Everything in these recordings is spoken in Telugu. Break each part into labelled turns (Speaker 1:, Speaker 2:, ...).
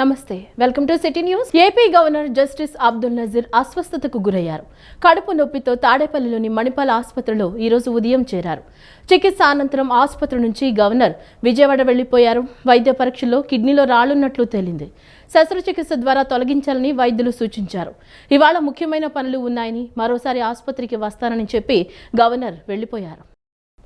Speaker 1: నమస్తే welcome to city news. AP governor justice Abdul Nazeer అస్వస్థతకు గురయ్యారు. కడుపు నొప్పితో తాడేపల్లిలోని మణిపాల్ ఆసుపత్రిలో ఈ రోజు ఉదయం చేరారు. చికిత్స అనంతరం ఆసుపత్రి నుంచి గవర్నర్ విజయవాడ వెళ్లిపోయారు. వైద్య పరీక్షల్లో కిడ్నీలో రాళ్లున్నట్లు తేలింది. శస్త్రచికిత్స ద్వారా తొలగించాలని వైద్యులు సూచించారు. ఇవాళ ముఖ్యమైన పనులు ఉన్నాయని, మరోసారి ఆసుపత్రికి వస్తానని చెప్పి గవర్నర్ వెళ్లిపోయారు.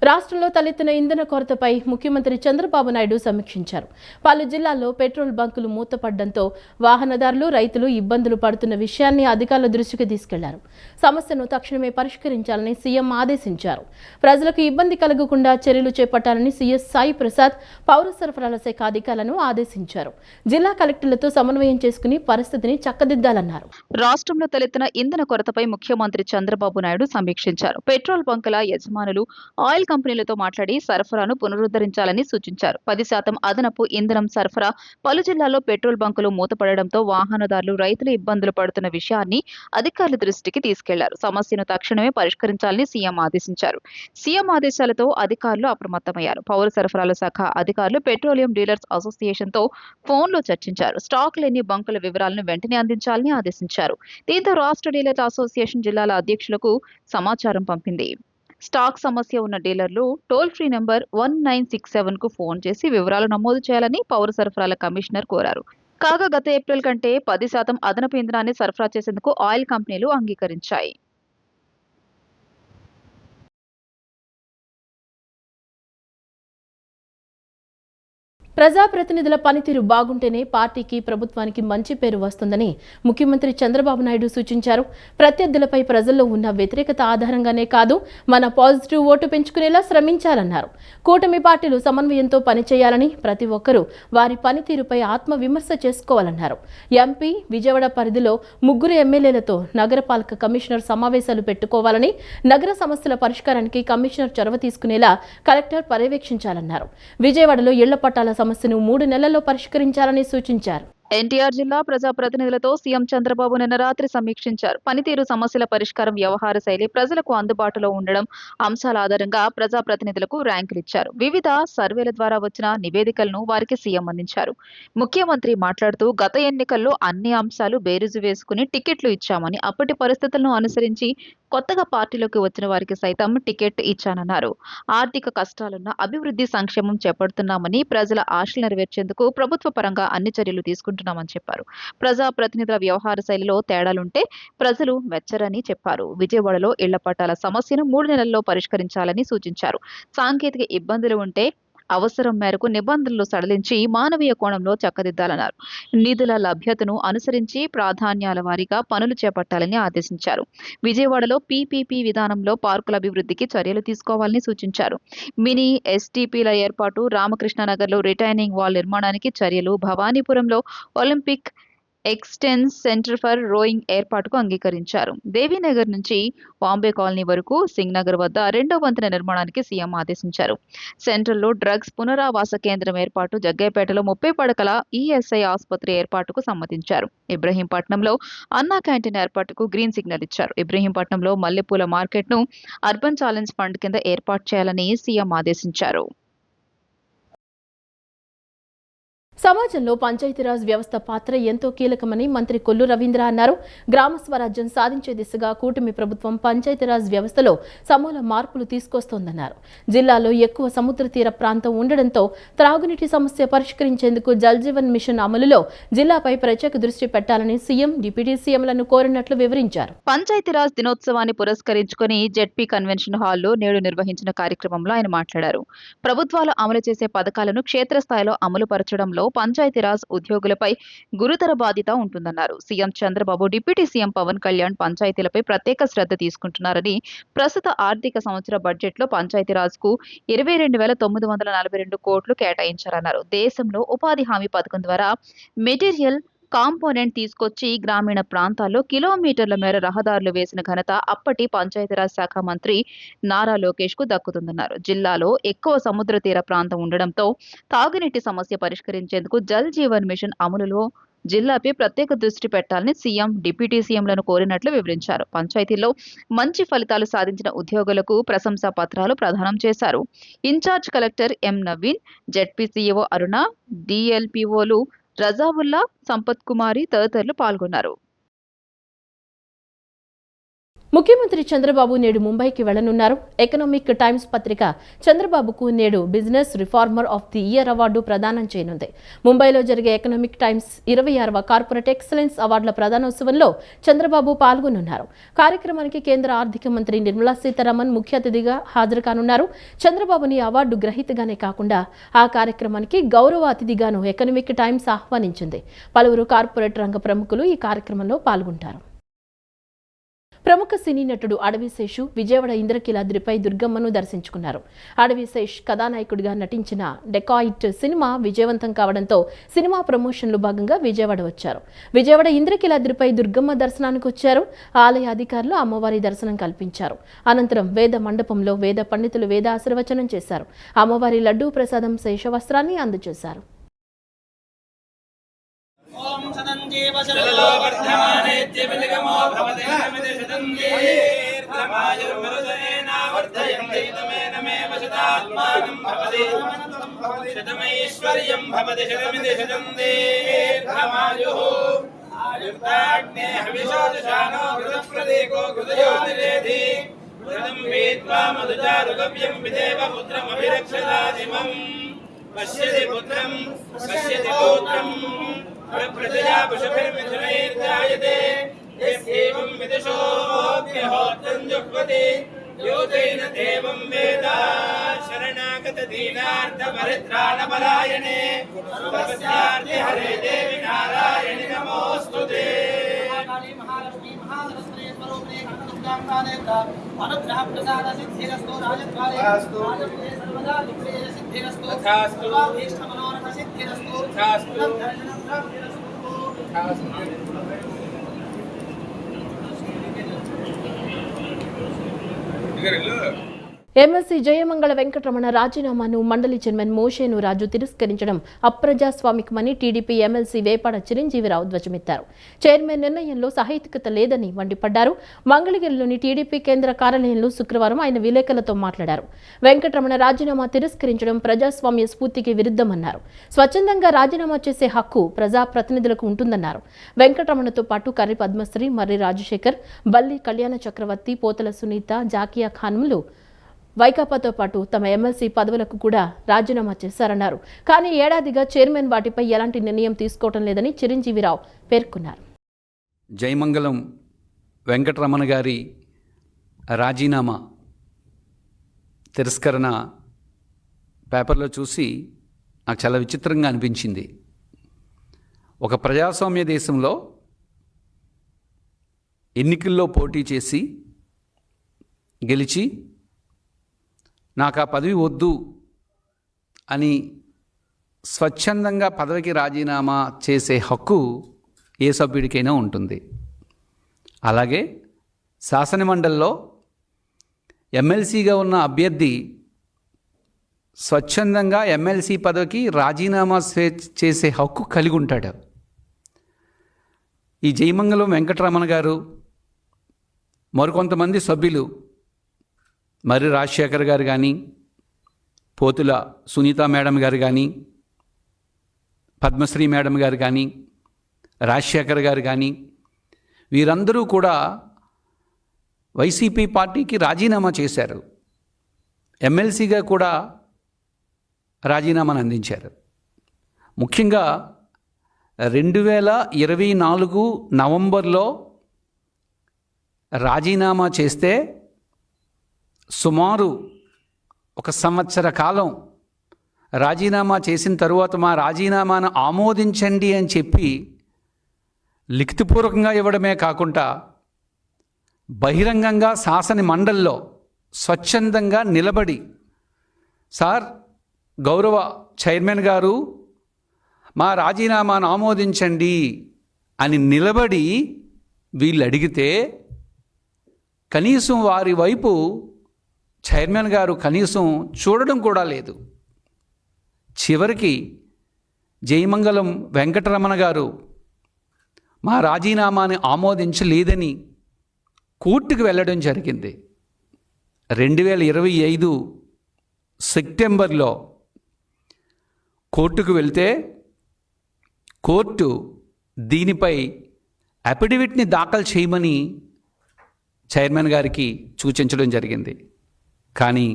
Speaker 1: రాష్ట్రంలో తలెత్తిన ఇంధన కొరతపై ముఖ్యమంత్రి చంద్రబాబు నాయుడు సమీక్షించారు. పలు జిల్లాల్లో పెట్రోల్ బంకులు మూతపడడంతో వాహనదారులు, రైతులు ఇబ్బందులు పడుతున్న విషయాన్ని అధికారుల దృష్టికి తీసుకెళ్లారు. సమస్యను తక్షణమే పరిష్కరించాలని సీఎం ఆదేశించారు. ప్రజలకు ఇబ్బంది కలగకుండా చర్యలు చేపట్టాలని సీఎస్ సాయి ప్రసాద్ పౌర సరఫరాల శాఖ అధికారులను ఆదేశించారు. జిల్లా కలెక్టర్లతో సమన్వయం చేసుకుని పరిస్థితిని చక్కదిద్దాలన్నారు.
Speaker 2: రాష్ట్రంలో తలెత్తిన ఇంధన కొరతపై ముఖ్యమంత్రి చంద్రబాబు నాయుడు సమీక్షించారు. పెట్రోల్ బంకుల యజమానులు, ఆయిల్ కంపెనీలతో మాట్లాడి సరఫరాను పునరుద్ధరించాలని సూచించారు. 10% అదనపు ఇంధనం సరఫరా పలు జిల్లాల్లో పెట్రోల్ బంకులు మూతపడడంతో వాహనదారులు, రైతులు ఇబ్బందులు పడుతున్న విషయాన్ని అధికారుల దృష్టికి తీసుకెళ్లారు. సమస్యను తక్షణమే పరిష్కరించాలని సీఎం ఆదేశించారు. సీఎం ఆదేశాలతో అధికారులు అప్రమత్తమయ్యారు. పౌర సరఫరాల శాఖ అధికారులు పెట్రోలియం డీలర్స్ అసోసియేషన్తో ఫోన్లో చర్చించారు. స్టాక్ లేని బంకుల వివరాలను వెంటనే అందించాలని ఆదేశించారు. దీంతో రాష్ట్ర డీలర్స్ అసోసియేషన్ జిల్లాల అధ్యక్షులకు సమాచారం పంపింది. స్టాక్ సమస్య ఉన్న డీలర్లు టోల్ ఫ్రీ నెంబర్ 1967 కు ఫోన్ చేసి వివరాలు నమోదు చేయాలని పౌర సరఫరాల కమిషనర్ కోరారు. కాగా గత ఏప్రిల్ కంటే 10% అదనపు ఇంధనాన్ని సరఫరా చేసేందుకు ఆయిల్ కంపెనీలు అంగీకరించాయి.
Speaker 1: ప్రజాప్రతినిధుల పనితీరు బాగుంటేనే పార్టీకి, ప్రభుత్వానికి మంచి పేరు వస్తుందని ముఖ్యమంత్రి చంద్రబాబు నాయుడు సూచించారు. ప్రత్యర్థులపై ప్రజల్లో ఉన్న వ్యతిరేకత ఆధారంగానే కాదు, మన పాజిటివ్ ఓటు పెంచుకునేలా శ్రమించాలన్నారు. కూటమి పార్టీలు సమన్వయంతో పనిచేయాలని, ప్రతి ఒక్కరూ వారి పనితీరుపై ఆత్మవిమర్శ చేసుకోవాలన్నారు. ఎంపీ, విజయవాడ పరిధిలో 3 ఎమ్మెల్యేలతో నగరపాలక కమిషనర్ సమావేశాలు పెట్టుకోవాలని, నగర సమస్యల పరిష్కారానికి కమిషనర్ చొరవ తీసుకునేలా కలెక్టర్ పర్యవేక్షించాలన్నారు. విజయవాడలో ఇళ్ల పట్టాల సమస్యను 3 నెలల్లో పరిష్కరించాలని సూచించారు.
Speaker 2: ఎన్టీఆర్ జిల్లా ప్రజాప్రతినిధులతో సీఎం చంద్రబాబు నిన్న రాత్రి సమీక్షించారు. పనితీరు, సమస్యల పరిష్కారం, వ్యవహార శైలి, ప్రజలకు అందుబాటులో ఉండడం అంశాల ఆధారంగా ప్రజాప్రతినిధులకు ర్యాంకులు ఇచ్చారు. వివిధ సర్వేల ద్వారా వచ్చిన నివేదికలను వారికి సీఎం అందించారు. ముఖ్యమంత్రి మాట్లాడుతూ, గత ఎన్నికల్లో అన్ని అంశాలు బేరీజు వేసుకుని టికెట్లు ఇచ్చామని, అప్పటి పరిస్థితులను అనుసరించి కొత్తగా పార్టీలోకి వచ్చిన వారికి సైతం టికెట్ ఇచ్చానన్నారు. ఆర్థిక కష్టాలున్న అభివృద్ధి, సంక్షేమం చేపడుతున్నామని, ప్రజల ఆశలు నెరవేర్చేందుకు ప్రభుత్వ పరంగా అన్ని చర్యలు తీసుకుంటున్నామని చెప్పారు. ప్రజాప్రతినిధుల వ్యవహార శైలిలో తేడాలుంటే ప్రజలు మెచ్చరని చెప్పారు. విజయవాడలో ఇళ్ల పట్టాల సమస్యను 3 నెలల్లో పరిష్కరించాలని సూచించారు. సాంకేతిక ఇబ్బందులు ఉంటే అవసరం మేరకు నిబంధనలు సడలించి మానవీయ కోణంలో చక్కదిద్దాలన్నారు. నిధుల లభ్యతను అనుసరించి ప్రాధాన్యాల వారీగా పనులు చేపట్టాలని ఆదేశించారు. విజయవాడలో పీపీపీ విధానంలో పార్కుల అభివృద్ధికి చర్యలు తీసుకోవాలని సూచించారు. మినీ ఎస్టీపీల ఏర్పాటు, రామకృష్ణనగర్లో రిటైనింగ్ వాల్ నిర్మాణానికి చర్యలు, భవానీపురంలో ఒలింపిక్ ఎక్స్టెన్స్ సెంటర్ ఫర్ రోయింగ్ ఏర్పాటుకు అంగీకరించారు. దేవీనగర్ నుంచి బాంబే కాలనీ వరకు సింగ్ నగర్ వద్ద 2వ వంతెన నిర్మాణానికి సీఎం ఆదేశించారు. సెంట్రల్లో డ్రగ్స్ పునరావాస కేంద్రం ఏర్పాటు, జగ్గైపేటలో 30 పడకల ఈఎస్ఐ ఆసుపత్రి ఏర్పాటుకు సమ్మతించారు. ఇబ్రహీంపట్నంలో అన్నా క్యాంటీన్ ఏర్పాటుకు గ్రీన్ సిగ్నల్ ఇచ్చారు. ఇబ్రహీంపట్నంలో మల్లెపూల మార్కెట్ను అర్బన్ ఛాలెంజ్ ఫండ్ కింద ఏర్పాటు చేయాలని సీఎం ఆదేశించారు.
Speaker 1: సమాజంలో పంచాయతీరాజ్ వ్యవస్థ పాత్ర ఎంతో కీలకమని మంత్రి కొల్లు రవీంద్ర అన్నారు. గ్రామ స్వరాజ్యం సాధించే దిశగా కూటమి ప్రభుత్వం పంచాయతీరాజ్ వ్యవస్థలో సమూల మార్పులు తీసుకొస్తోందన్నారు. జిల్లాలో ఎక్కువ సముద్ర తీర ప్రాంతం ఉండడంతో త్రాగునీటి సమస్య పరిష్కరించేందుకు జల్ జీవన్ మిషన్ అమలులో జిల్లాపై ప్రత్యేక దృష్టి పెట్టాలని సీఎం, డిప్యూటీ సీఎంలను కోరినట్లు వివరించారు.
Speaker 2: పంచాయతీరాజ్ దినోత్సవాన్ని పురస్కరించుకుని జెడ్పీ కన్వెన్షన్ హాల్లో నేడు నిర్వహించిన కార్యక్రమంలో ఆయన మాట్లాడారు. ప్రభుత్వాలు అమలు చేసే పథకాలను క్షేత్రస్థాయిలో అమలు పరచడంలో పంచాయతీరాజ్ ఉద్యోగులపై గురుతర బాధ్యత ఉంటుందన్నారు. CM Chandrababu, deputy CM Pawan Kalyan పంచాయతీలపై ప్రత్యేక శ్రద్ధ తీసుకుంటున్నారని, ప్రస్తుత ఆర్థిక సంవత్సర బడ్జెట్లో పంచాయతీరాజ్కు 22,942 కోట్లు కేటాయించారన్నారు. దేశంలో ఉపాధి హామీ పథకం ద్వారా మెటీరియల్ కాంపోనెంట్ తీసుకొచ్చి గ్రామీణ ప్రాంతాల్లో కిలోమీటర్ల మేర రహదారులు వేసిన ఘనత అప్పటి పంచాయతీరాజ్ శాఖ మంత్రి నారా లోకేష్ కు దక్కుతుందన్నారు. జిల్లాలో ఎక్కువ సముద్ర తీర ప్రాంతం ఉండడంతో తాగునీటి సమస్య పరిష్కరించేందుకు జల్ జీవన్ మిషన్ అమలులో జిల్లాపై ప్రత్యేక దృష్టి పెట్టాలని సీఎం, డిప్యూటీ సీఎంలను కోరినట్లు వివరించారు. పంచాయతీల్లో మంచి ఫలితాలు సాధించిన ఉద్యోగులకు ప్రశంసా పత్రాలు ప్రదానం చేశారు. Incharge collector M Naveen, ZP CEO Aruna, డిఎల్పీఓలు రజావుల్లా, సంపత్ కుమారి తదితరులు పాల్గొన్నారు.
Speaker 1: ముఖ్యమంత్రి చంద్రబాబు నేడు ముంబైకి వెళ్లనున్నారు. ఎకనామిక్ టైమ్స్ పత్రిక చంద్రబాబుకు నేడు business reformer of the year award ప్రదానం చేయనుంది. ముంబైలో జరిగే ఎకనామిక్ టైమ్స్ 26వ కార్పొరేట్ ఎక్సలెన్స్ అవార్డుల ప్రదానోత్సవంలో చంద్రబాబు పాల్గొనున్నారు. కార్యక్రమానికి కేంద్ర ఆర్థిక మంత్రి నిర్మలా సీతారామన్ ముఖ్య అతిథిగా హాజరు కానున్నారు. చంద్రబాబుని అవార్డు గ్రహీతగానే కాకుండా ఆ కార్యక్రమానికి గౌరవ అతిథిగాను ఎకనామిక్ టైమ్స్ ఆహ్వానించింది. పలువురు కార్పొరేట్ రంగ ప్రముఖులు ఈ కార్యక్రమంలో పాల్గొంటారు. ప్రముఖ సినీ నటుడు అడవిశేషు విజయవాడ ఇంద్రకీలాద్రిపై దుర్గమ్మను దర్శించుకున్నారు. అడవిశేష్ కథానాయకుడిగా నటించిన డెకాయిట్ సినిమా విజయవంతం కావడంతో సినిమా ప్రమోషన్లు భాగంగా విజయవాడ వచ్చారు. విజయవాడ ఇంద్రకీలాద్రిపై దుర్గమ్మ దర్శనానికి వచ్చారు. ఆలయ అధికారులు అమ్మవారి దర్శనం కల్పించారు. అనంతరం వేద మండపంలో వేద పండితులు వేద ఆశీర్వచనం చేశారు. అమ్మవారి లడ్డూ ప్రసాదం శేషవస్త్రాన్ని అందజేశారు.
Speaker 3: ఓం సదంజీవ శరదో వర్ధమానేత్య విలిగమో భవతే నమితే సదంజీర్ఘమాయుర్మరుదేన వర్ధయంతి తమేనమేవ శతాత్మానం భవతి శతమైశ్వర్యం భవతి శతమితి శతందీర్ఘమాయుః ఆయుర్దాగ్నే హవిషోదశానో ఘృతప్రదీకో ఘృతయోనిరేధి ఘృతం వీత్వా మధుచారుగవ్యం విదేవ పుత్రమభిరక్షదాదిమం పశ్యతి పుత్రం పశ్యతి పౌత్రం ప్రజయా పశుభిర్మిథునైర్జాయతే యస్యేవం విదుషోऽగ్నిహోత్రం జుహ్వతి యోతైన దేవం వేద శరణాగత దీనార్థ పరిత్రాణపరాయణే సర్వస్యార్థి హరే దేవి నారాయణి నమోస్తుతే. మహాలక్ష్మీ మహాసరస్వతి స్వరూపిణి కనకదుర్గాం ప్రాణేత్ర అనుగ్రహ ప్రసాద సిద్ధిరస్తు రాజద్వారే రాజపురే సర్వదా విప్రేయ సిద్ధిరస్తు తథాస్తు ఇష్ట మనోరథ సిద్ధిరస్తు తథాస్తు దర్శనం ప్రాప్తిరస్తు తథాస్తు.
Speaker 1: ఎమ్మెల్సీ జయమంగళ వెంకటరమణ రాజీనామాను మండలి చైర్మన్ మోషేను రాజు తిరస్కరించడం అప్రజాస్వామికమని టీడీపీ ఎమ్మెల్సీ వేపాడ చిరంజీవిరావు ధ్వజమెత్తారు. చైర్మన్ నిర్ణయంలో సహేతుకత లేదని మండిపడ్డారు. మంగళగిరిలోని టీడీపీ కేంద్ర కార్యాలయంలో శుక్రవారం ఆయన విలేకరులతో మాట్లాడారు. వెంకటరమణ రాజీనామా తిరస్కరించడం ప్రజాస్వామ్య స్ఫూర్తికి విరుద్ధమన్నారు. స్వచ్ఛందంగా రాజీనామా చేసే హక్కు ప్రజాప్రతినిధులకు ఉంటుందన్నారు. వెంకటరమణతో పాటు కర్రి పద్మశ్రీ, మర్రి రాజశేఖర్, బల్లి కళ్యాణ చక్రవర్తి, పోతల సునీత, జాకియా ఖాన్లు వైకాపాతో పాటు తమ ఎమ్మెల్సీ పదవులకు కూడా రాజీనామా చేశారన్నారు. కానీ ఏడాదిగా చైర్మన్ వాటిపై ఎలాంటి నిర్ణయం తీసుకోవడం లేదని చిరంజీవిరావు పేర్కొన్నారు.
Speaker 4: జయమంగళం వెంకటరమణ గారి రాజీనామా తిరస్కరణ పేపర్లో చూసి నాకు చాలా విచిత్రంగా అనిపించింది. ఒక ప్రజాస్వామ్య దేశంలో ఎన్నికల్లో పోటీ చేసి గెలిచి నాకు ఆ పదవి వద్దు అని స్వచ్ఛందంగా పదవికి రాజీనామా చేసే హక్కు ఏ సభ్యుడికైనా ఉంటుంది. అలాగే శాసనమండలిలో ఎమ్మెల్సీగా ఉన్న అభ్యర్థి స్వచ్ఛందంగా ఎమ్మెల్సీ పదవికి రాజీనామా చేసే హక్కు కలిగి ఉంటాడు. ఈ జయమంగళం వెంకటరమణ గారు మరికొంతమంది సభ్యులు మర్రి రాజశేఖర్ గారు కానీ, పోతుల సునీత మేడం గారు కానీ, పద్మశ్రీ మేడం గారు కానీ, రాజశేఖర్ గారు కానీ, వీరందరూ కూడా వైసీపీ పార్టీకి రాజీనామా చేశారు. ఎమ్మెల్సీగా కూడా రాజీనామాను అందించారు. ముఖ్యంగా 2024 నవంబర్లో రాజీనామా చేస్తే సుమారు 1 సంవత్సర కాలం రాజీనామా చేసిన తరువాత మా రాజీనామాను ఆమోదించండి అని చెప్పి లిఖితపూర్వకంగా ఇవ్వడమే కాకుండా బహిరంగంగా శాసన మండలిలో స్వచ్ఛందంగా నిలబడి, సార్ గౌరవ చైర్మన్ గారు మా రాజీనామాను ఆమోదించండి అని నిలబడి వీళ్ళు అడిగితే కనీసం వారి వైపు చైర్మన్ గారు కనీసం చూడడం కూడా లేదు. చివరికి జయమంగళం వెంకటరమణ గారు మా రాజీనామాని ఆమోదించలేదని కోర్టుకు వెళ్ళడం జరిగింది. 2025 సెప్టెంబర్లో కోర్టుకు వెళ్తే కోర్టు దీనిపై అఫిడవిట్ని దాఖలు చేయమని చైర్మన్ గారికి సూచించడం జరిగింది. కానీ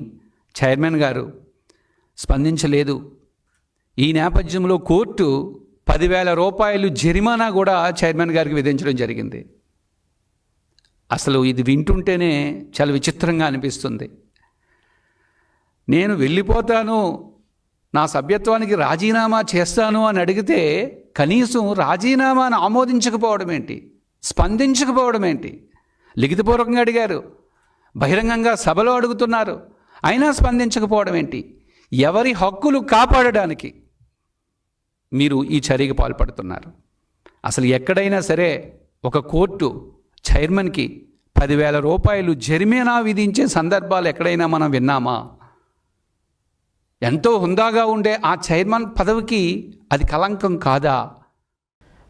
Speaker 4: చైర్మన్ గారు స్పందించలేదు. ఈ నేపథ్యంలో కోర్టు 10,000 రూపాయలు జరిమానా కూడా చైర్మన్ గారికి విధించడం జరిగింది. అసలు ఇది వింటుంటేనే చాలా విచిత్రంగా అనిపిస్తుంది. నేను వెళ్ళిపోతాను, నా సభ్యత్వానికి రాజీనామా చేస్తాను అని అడిగితే కనీసం రాజీనామాను ఆమోదించకపోవడం ఏంటి, స్పందించకపోవడం ఏంటి? లిఖితపూర్వకంగా అడిగారు, బహిరంగంగా సభలో అడుగుతున్నారు, అయినా స్పందించకపోవడం ఏంటి? ఎవరి హక్కులు కాపాడడానికి మీరు ఈ చర్యకు పాల్పడుతున్నారు? అసలు ఎక్కడైనా సరే ఒక కోర్టు చైర్మన్కి 10,000 రూపాయలు జరిమానా విధించే సందర్భాలు ఎక్కడైనా మనం విన్నామా? ఎంతో హుందాగా ఉండే ఆ చైర్మన్ పదవికి అది కళంకం కాదా?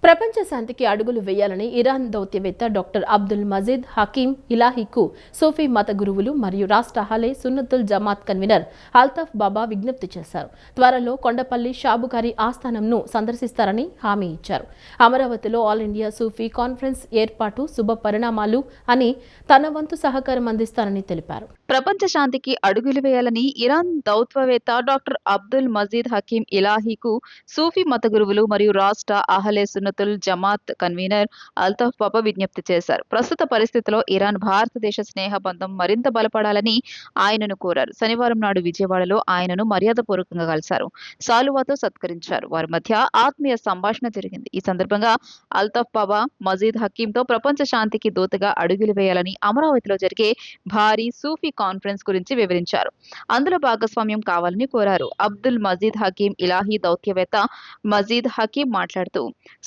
Speaker 1: ప్రపంచ శాంతికి అడుగులు వేయాలని ఇరాన్ దౌత్యవేత్త డాక్టర్ అబ్దుల్ మజీద్ హకీం ఇలాహీకు సూఫీ మత గురువులు మరియు రాష్ట్ర అహలే సున్నతుల్ జమాత్ కన్వీనర్ అల్తాఫ్ బాబా విజ్ఞప్తి చేశారు. త్వరలో కొండపల్లి షాబుకారి ఆస్థానంను సందర్శిస్తారని హామీ ఇచ్చారు. అమరావతిలో ఆల్ ఇండియా సూఫీ కాన్ఫరెన్స్ ఏర్పాటు శుభ పరిణామాలు అని తన వంతు సహకారం అందిస్తారని తెలిపారు.
Speaker 2: ప్రపంచ శాంతికి అడుగులు వేయాలని ఇరాన్ దౌత్యవేత్త డాక్టర్ అబ్దుల్ మజీద్ హకీం ఇలాహీకు సూఫీ మత గురువులు మరియు రాష్ట్ర అహలే సున్నతుల్ జమాత్ కన్వీనర్ అల్తాఫ్ బాబా విజ్ఞప్తి చేశారు. ప్రస్తుత పరిస్థితిలో ఇరాన్ భారతదేశ స్నేహ బంధం మరింత బలపడాలని ఆయనను కోరారు. శనివారం నాడు విజయవాడలో ఆయనను మర్యాదపూర్వకంగా కలిశారు. సాలువాతో సత్కరించారు. వారి మధ్య ఆత్మీయ సంభాషణ జరిగింది. ఈ సందర్భంగా అల్తాఫ్ బాబా మజీద్ హకీంతో ప్రపంచ శాంతికి దూతగా అడుగులు వేయాలని అమరావతిలో జరిగే భారీ సూఫీ కాన్ఫరెన్స్ గురించి వివరించారు. అందులో భాగస్వామ్యం కావాలని కోరారు. అబ్దుల్ మజీద్ హకీం ఇలాహీ దౌత్యవేత్త మజీద్ హకీం మాట్లాడుతూ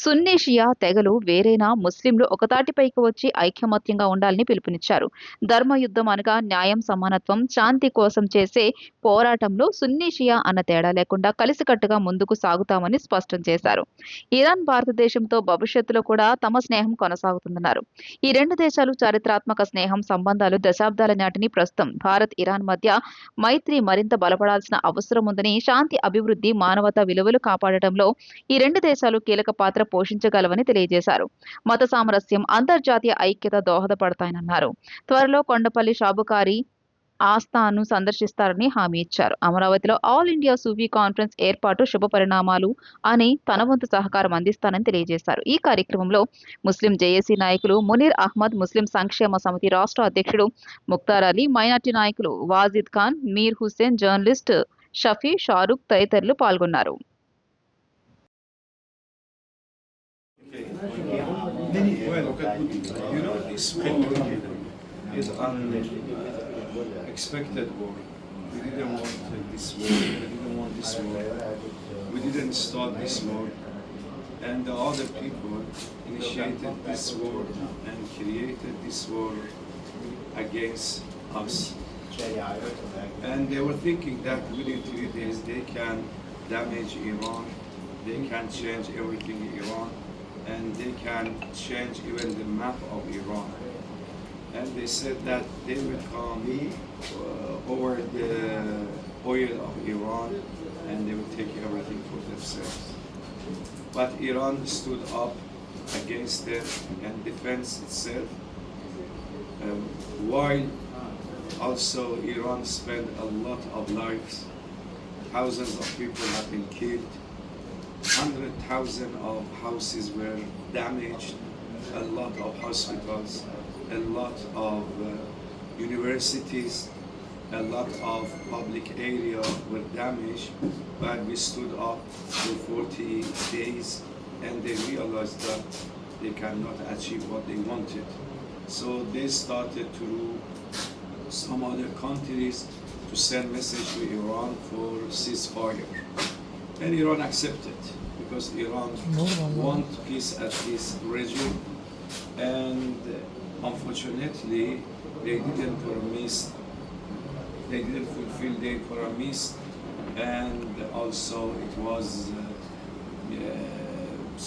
Speaker 2: సున్నీ షియా తెగలు వేరైనా ముస్లింలు ఒకతాటిపైకి వచ్చి ఐకమత్యంగా ఉండాలని పిలుపునిచ్చారు. ధర్మయుద్ధం అనగా న్యాయం, సమానత్వం, శాంతి కోసం చేసే పోరాటంలో సున్నీ షియా అన్న తేడా లేకుండా కలిసికట్టుగా ముందుకు సాగుతామని స్పష్టం చేశారు. ఇరాన్ భారతదేశంతో భవిష్యత్తులో కూడా తమ స్నేహం కొనసాగుతుందన్నారు. ఈ రెండు దేశాలు చారిత్రాత్మక స్నేహం సంబంధాలు దశాబ్దాల నాటిని. ప్రస్తుతం భారత్ ఇరాన్ మధ్య మైత్రి మరింత బలపడాల్సిన అవసరం ఉందని, శాంతి, అభివృద్ధి, మానవతా విలువలు కాపాడటంలో ఈ రెండు దేశాలు కీలక పాత్ర పోషించగలవని తెలియజేశారు. మత సామరస్యం, అంతర్జాతీయ ఐక్యత దోహదపడతాయన్నారు. త్వరలో కొండపల్లి షాబుకారి ఆస్థాను సందర్శిస్తారని హామీ ఇచ్చారు. అమరావతిలో ఆల్ ఇండియా సూఫీ కాన్ఫరెన్స్ ఏర్పాటు శుభ పరిణామాలు అని తన వంతు సహకారం అందిస్తానని తెలియజేశారు. ఈ కార్యక్రమంలో ముస్లిం జేఏసీ నాయకులు మునీర్ అహ్మద్, ముస్లిం సంక్షేమ సమితి రాష్ట్ర అధ్యక్షుడు ముక్తార్ అలీ, మైనార్టీ నాయకులు వాజిద్ ఖాన్, మీర్ హుస్సేన్, జర్నలిస్ట్ షఫీ, షారుఖ్ తదితరులు పాల్గొన్నారు.
Speaker 5: Well, you know, this war is unexpected war. We didn't want this war. We didn't want this war. We didn't start this war. And the other people initiated this war and created this war against us. And they were thinking that within 3 days they can damage Iran, they can change everything in Iran, and they can change even the map of Iran. And they said that they will come over the oil of Iran and they will take everything for themselves. But Iran stood up against them and defends itself. While also Iran spent a lot of lives, thousands of people have been killed, 100,000 of houses were damaged, a lot of hospitals, a lot of universities, a lot of public area were damaged, but we stood up for 40 days and they realized that they cannot achieve what they wanted. So they started to some other countries to send message to Iran for ceasefire. And Iran accepted because Iran want peace at this regime, and unfortunately they didn't fulfill their promise, and also it was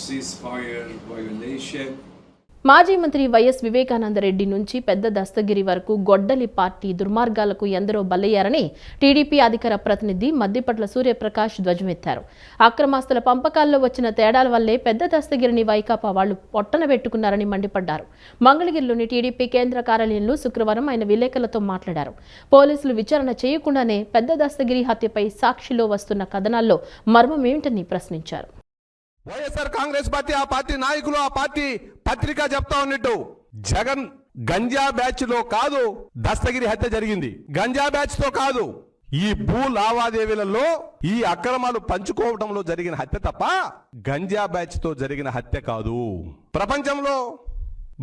Speaker 5: ceasefire violation.
Speaker 1: మాజీ మంత్రి వైఎస్ వివేకానందరెడ్డి నుంచి పెద్ద దస్తగిరి వరకు గొడ్డలి పార్టీ దుర్మార్గాలకు ఎందరో బలయ్యారని టీడీపీ అధికార ప్రతినిధి మద్దిపట్ల సూర్యప్రకాష్ ధ్వజమెత్తారు. అక్రమాస్తుల పంపకాల్లో వచ్చిన తేడాల వల్లే పెద్ద దస్తగిరిని వైకాపా వాళ్లు పొట్టన పెట్టుకున్నారని మండిపడ్డారు. మంగళగిరిలోని టీడీపీ కేంద్ర కార్యాలయంలో శుక్రవారం ఆయన విలేకరులతో మాట్లాడారు. పోలీసులు విచారణ చేయకుండానే పెద్ద దస్తగిరి హత్యపై సాక్షిలో వస్తున్న కథనాల్లో మర్మమేమిటని ప్రశ్నించారు.
Speaker 6: వైఎస్ఆర్ కాంగ్రెస్ పార్టీ, ఆ పార్టీ నాయకులు, ఆ పార్టీ పత్రిక చెప్తా ఉన్నట్టు జగన్ గంజా బ్యాచ్ లో కాదు దస్తగిరి హత్య జరిగింది. గంజా బ్యాచ్ తో కాదు, ఈ భూ లావాదేవీలలో ఈ అక్రమాలు పంచుకోవడంలో జరిగిన హత్య తప్ప గంజా బ్యాచ్ తో జరిగిన హత్య కాదు. ప్రపంచంలో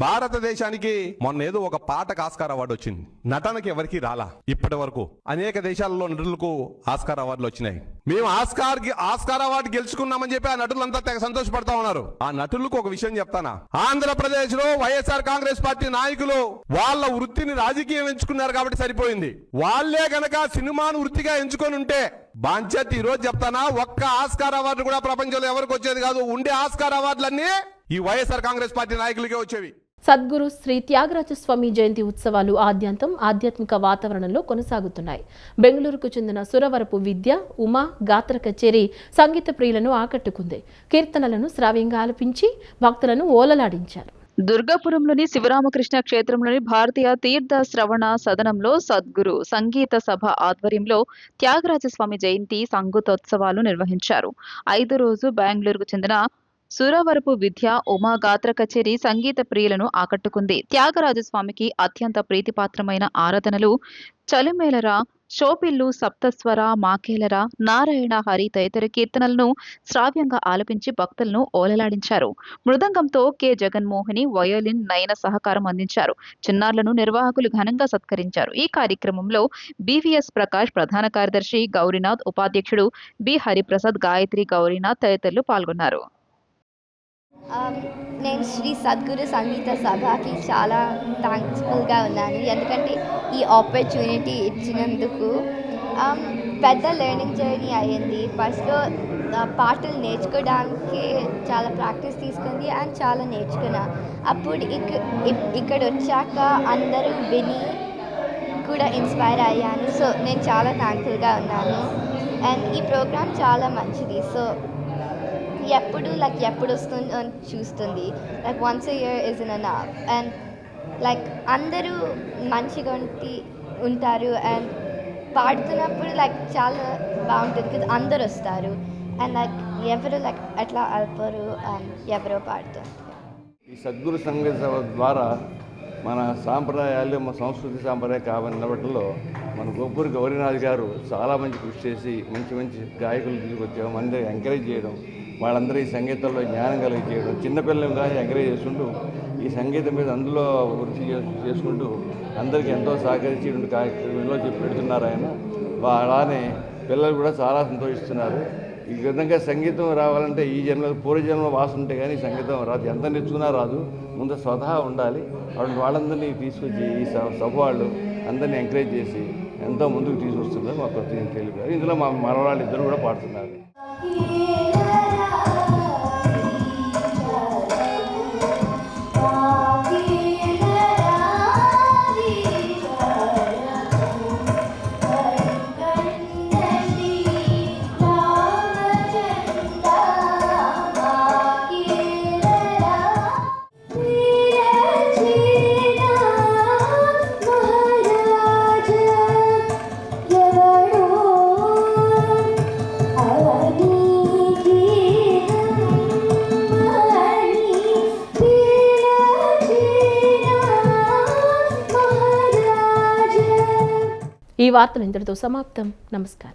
Speaker 6: భారతదేశానికి మొన్న ఏదో ఒక పాటకు ఆస్కార్ అవార్డు వచ్చింది. నటనకి ఎవరికి రాలా. ఇప్పటి వరకు అనేక దేశాలలో నటులకు ఆస్కార్ అవార్డులు వచ్చినాయి. మేము ఆస్కార్ అవార్డు గెలుచుకున్నామని చెప్పి ఆ నటులంతా తెగ సంతోషపడతా ఉన్నారు. ఆ నటులకు ఒక విషయం చెప్తానా, ఆంధ్రప్రదేశ్ లో వైఎస్ఆర్ కాంగ్రెస్ పార్టీ నాయకులు వాళ్ళ వృత్తిని రాజకీయం ఎంచుకున్నారు కాబట్టి సరిపోయింది. వాళ్లే గనక సినిమాను వృత్తిగా ఎంచుకొని ఉంటే బాధ్యత ఈ రోజు చెప్తానా, ఒక్క ఆస్కార్ అవార్డు కూడా ప్రపంచంలో ఎవరికి వచ్చేది కాదు. ఉండే ఆస్కార్ అవార్డులన్నీ ఈ వైఎస్ఆర్ కాంగ్రెస్ పార్టీ నాయకులకే వచ్చేవి.
Speaker 1: సద్గురు శ్రీ త్యాగరాజస్వామి జయంతి ఉత్సవాలు ఆద్యంతం ఆధ్యాత్మిక వాతావరణంలో కొనసాగుతున్నాయి. బెంగళూరుకు చెందిన సురవరపు విద్య, ఉమా గాత్ర కచేరీ సంగీత ప్రియులను ఆకట్టుకుంది. కీర్తనలను శ్రావ్యంగా ఆలపించి భక్తులను ఓలలాడించారు.
Speaker 2: దుర్గాపురంలోని శివరామకృష్ణ క్షేత్రంలోని భారతీయ తీర్థ శ్రవణ సదనంలో సద్గురు సంగీత సభ ఆధ్వర్యంలో త్యాగరాజస్వామి జయంతి సంగీతోత్సవాలు నిర్వహించారు. 5 రోజు బెంగళూరుకు చెందిన సురవరపు విద్య, ఉమా గాత్ర కచేరీ సంగీత ప్రియులను ఆకట్టుకుంది. త్యాగరాజస్వామికి అత్యంత ప్రీతిపాత్రమైన ఆరాధనలు చలిమేలరా, శోపిల్లు, సప్తస్వర, మాకేలరా, నారాయణ హరి తదితర కీర్తనలను శ్రావ్యంగా ఆలపించి భక్తులను ఓలలాడించారు. మృదంగంతో కె జగన్మోహిని, వయోలిన్, నయన సహకారం అందించారు. చిన్నారులను నిర్వాహకులు ఘనంగా సత్కరించారు. ఈ కార్యక్రమంలో బివిఎస్ ప్రకాష్, ప్రధాన కార్యదర్శి గౌరీనాథ్, ఉపాధ్యక్షుడు బి హరిప్రసాద్, గాయత్రి, గౌరీనాథ్ తదితరులు పాల్గొన్నారు.
Speaker 7: నేను శ్రీ సద్గురు సంగీత సభకి చాలా థ్యాంక్ఫుల్గా ఉన్నాను. ఎందుకంటే ఈ ఆపర్చునిటీ ఇచ్చినందుకు పెద్ద లెర్నింగ్ జర్నీ అయ్యింది. ఫస్ట్లో పాటలు నేర్చుకోవడానికి చాలా ప్రాక్టీస్ తీసుకుంది అండ్ చాలా నేర్చుకున్నా. అప్పుడు ఇక్కడ వచ్చాక అందరూ విని కూడా ఇన్స్పైర్ అయ్యాను. సో నేను చాలా థ్యాంక్ఫుల్గా ఉన్నాను. అండ్ ఈ ప్రోగ్రామ్ చాలా మంచిది. సో ఎప్పుడు వస్తుంది అని చూస్తుంది. once a year isn't enough. And అందరూ మంచిగా ఉంటారు అండ్ పాడుతున్నప్పుడు చాలా బాగుంటుంది కదా, అందరు వస్తారు అండ్ ఎవరు అట్లా అల్పరు ఎవరో పాడుతారు.
Speaker 8: ఈ సద్గురు సంగీత సభ ద్వారా మన సాంప్రదాయాలు, మన సంస్కృతి సాంప్రదాయ కావనబట్టలో మన గొప్పూరి గౌరీనాథ్ గారు చాలా మంచి కృషి చేసి మంచి గాయకులు తీసుకొచ్చాం. అందరూ ఎంకరేజ్ చేయడం, వాళ్ళందరూ ఈ సంగీతంలో జ్ఞానం కలిగి చేయడం, చిన్నపిల్లలు కానీ ఎంకరేజ్ చేసుకుంటూ ఈ సంగీతం మీద అందులో వృత్తి చేసుకుంటూ అందరికీ ఎంతో సహకరించి కార్యక్రమంలో పెడుతున్నారు ఆయన. అలానే పిల్లలు కూడా చాలా సంతోషిస్తున్నారు. ఈ విధంగా సంగీతం రావాలంటే ఈ పూర్వజన్మ వాసన ఉంటే కానీ సంగీతం రాదు. ఎంత నేర్చుకున్నా రాదు, ముందు స్వతహా ఉండాలి. వాళ్ళందరినీ తీసుకొచ్చి ఈ సభ వాళ్ళు అందరినీ ఎంకరేజ్ చేసి ఎంతో ముందుకు తీసుకొస్తున్నారు. మా ప్రతి తెలిపారు. ఇందులో మా మనవాళ్ళు ఇద్దరు కూడా పాడుతున్నారు.
Speaker 1: ఈ వార్తలు ఇంతటితో సమాప్తం. నమస్కారం.